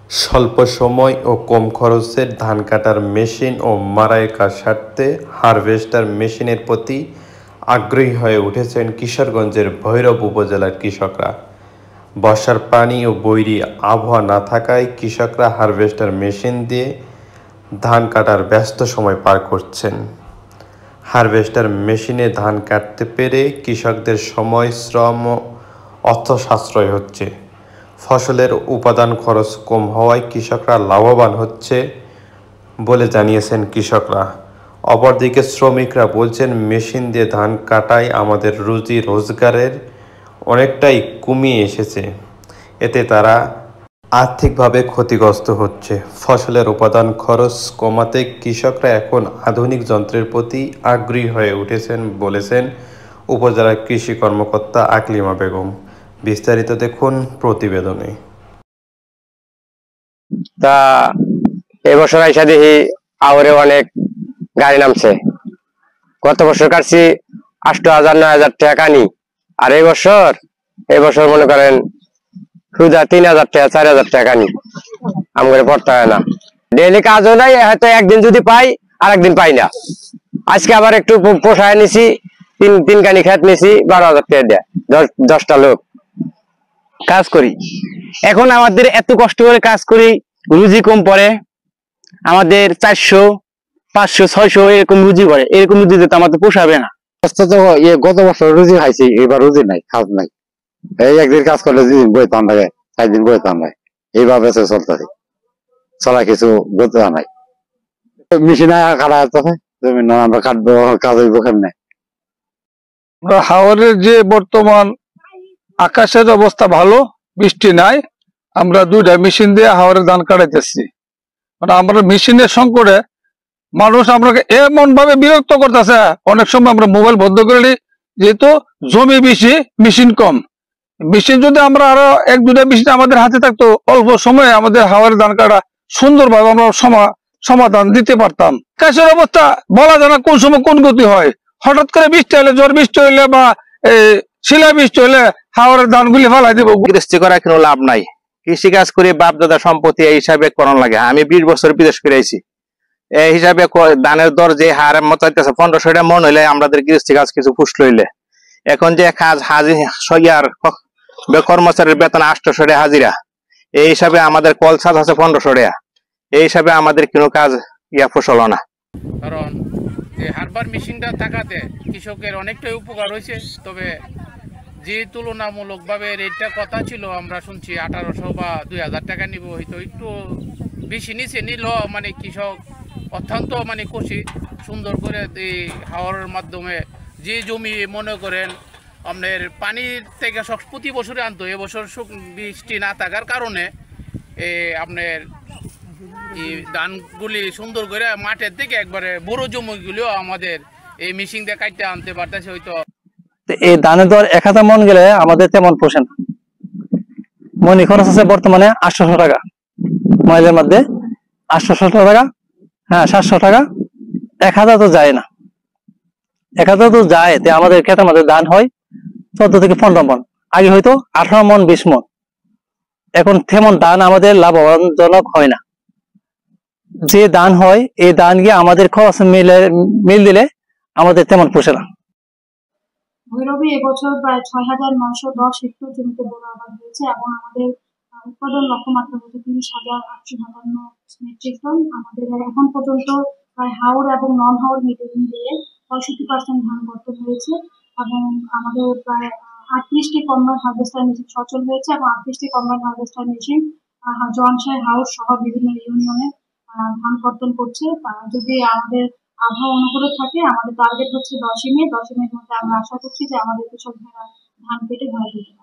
স্বল্প সময় ও কম খরচে ধান কাটার মেশিন ও মাড়াইয়ের কাজ সারতে হারভেস্টার মেশিনের প্রতি আগ্রহী হয়ে উঠেছেন কিশোরগঞ্জের ভৈরব উপজেলার কৃষকরা। বর্ষার পানি ও বৈরী আবহাওয়া না থাকায় কৃষকরা হারভেস্টার মেশিন দিয়ে ধান কাটার ব্যস্ত সময় পার করছেন। হারভেস্টার মেশিনে ধান কাটতে পেরে কৃষকদের সময়, শ্রম ও অর্থ সাশ্রয় হচ্ছে। ফসলের উপাদান খরচ কম হওয়ায় কৃষকরা লাভবান হচ্ছে বলে জানিয়েছেন কৃষকরা। অপরদিকে শ্রমিকরা বলছেন, মেশিন দিয়ে ধান কাটায় আমাদের রুজি রোজগারের অনেকটাই কমিয়ে এসেছে। এতে তারা আর্থিকভাবে ক্ষতিগ্রস্ত হচ্ছে। ফসলের উপাদান খরচ কমাতে কৃষকরা এখন আধুনিক যন্ত্রের প্রতি আগ্রহী হয়ে উঠেছেন বলেছেন উপজেলার কৃষি কর্মকর্তা আকলিমা বেগম। বিস্তারিত দেখুন প্রতিবেদনে। তা এবছর আইসা দেখি আওরে অনেক গাড়ি নামছে। গত বছর কাটছি 8,000 9,000 টাকা কানি, আর এবছর মনে করেন সুদা 3,000 টাকা 4,000 টাকা কানি আমাদের পড়তে হয় না। ডেইলি কাজও নাই, হয়তো একদিন যদি পাই আর একদিন পাই না। আজকে আবার একটু পোষায় নিছি, তিন কানি খেত নিছি, 12,000 টাকা দেয় 10টা লোক কাজ করি। এখন আমাদের এত কষ্ট করে কাজ করি, রুজি কম পড়ে, আমাদের 400 500 600 এরকম রুজি পড়ে। এরকম রুজি তো আমাদের পোষাবে না। গত বছর রুজি খাইছি, এবার রুজি নাই, কাজ নাই। এই একদিন কাজ করলে 2 দিন বইতাম লাগে, 4 দিন বইতাম লাগে, এইভাবে চলতেছে। চলা কিছু গতি নাই। মেশিনে কাটা যাচ্ছে, জমিন আমরা কাটবো, কাজ হইব কেমনে? হাওরের যে বর্তমান আকাশের অবস্থা ভালো, বৃষ্টি নাই, আমরা 2টা মেশিন দিয়ে হাওরের ধান কাটাইতেছি। মানে আমরা মেশিনের সংকটে মানুষ আমাকে এমন ভাবে বিরক্ত করতেছে, অনেক সময় আমরা মোবাইল বন্ধ করে নিই, যেহেতু জমি বেশি, মেশিন কম। মেশিন যদি আমরা আরো 1-2টা মেশিন আমাদের হাতে থাকতো, অল্প সময়ে আমাদের হাওরের ধান কাটা সুন্দরভাবে আমরা সমাধান দিতে পারতাম। আকাশের অবস্থা বলা যায় না কোন সময় কোন গতি হয়। হঠাৎ করে বৃষ্টি হলে, ঝড় বৃষ্টি হইলে বা শিলা বৃষ্টি হলে হাওরের ধানগুলি ফালাই দিব। গৃহস্থী করা কোনো লাভ নাই। কৃষি কাজ করে বাপ দাদা সম্পত্তি এই হিসাবে করার লাগে। আমি 20 বছর বিদেশ করে আইছি, এই হিসাবে ধানের দর যে হার মতো 1500 টাকা মন হইলে আমাদের গৃহস্থী কাজ কিছু ফুসল হইলে, এখন যে কাজ হাজির কর্মচারীর বেতন 800 টাকা হাজিরা, এই হিসাবে আমাদের কলসাদ আছে 1500 টাকা, এই হিসাবে আমাদের কোনো কাজ ফসল না। কারণ যে হারবার মেশিনটা থাকাতে কৃষকের অনেকটাই উপকার হয়েছে। তবে যে তুলনামূলকভাবে রেটটা কথা ছিল, আমরা শুনছি 1800 বা 2000 টাকা নিব, হয়তো একটু বেশি নিচে নিল। মানে কৃষক অত্যন্ত খুশি। সুন্দর করে এই হাওয়ার মাধ্যমে যে জমি মনে করেন আপনার পানির থেকে প্রতি বছরে আনতো, এবছর বৃষ্টি না থাকার কারণে আপনার এই ধানগুলি সুন্দর করে মাঠের থেকে একবারে বড় জমিগুলিও আমাদের এই মেশিন দিয়ে কাটতে আনতে পারতেছে। হয়তো এই ধানের দর 1000 মন গেলে আমাদের তেমন পোষে না। মনি খরচ আছে বর্তমানে 800 টাকা, মাইলের মধ্যে 800 টাকা, হ্যাঁ 700 টাকা, 1000 তো যায় না। 1000 তো যায়, আমাদের ক্ষেতের মধ্যে ধান হয় 14 থেকে 15 মন, আগে হয়তো 18 মন 20 মন। এখন তেমন ধান আমাদের লাভজনক হয় না। যে ধান হয় এই ধান গিয়ে আমাদের খরচ মিল দিলে আমাদের তেমন পোষে না। ভৈরবে এবছর প্রায় 6,910 হেক্টর জমিতে বোরো আবাদ হয়েছে এবং আমাদের উৎপাদন লক্ষ্যমাত্রা হচ্ছে 30,857 মেট্রিক টন। আমাদের এখন পর্যন্ত প্রায় হাওর এবং নন হাওর মিলিয়ে 65% ধান বর্তন হয়েছে এবং আমাদের প্রায় 38টি কম্বাইন্ড হারভেস্টার মেশিন সচল হয়েছে এবং 38টি কম্বাইন্ড হারভেস্টার মেশিন জনসাই হাউস সহ বিভিন্ন ইউনিয়নে ধান কর্তন করছে। যদি আমাদের আবহাওয়া অনুকূলে থাকে, আমাদের টার্গেট হচ্ছে 10ই মে। 10ই মের মধ্যে আমরা আশা করছি যে আমাদের কৃষক ভাইরা ধান কেটে ঘরে যেতে পারবে।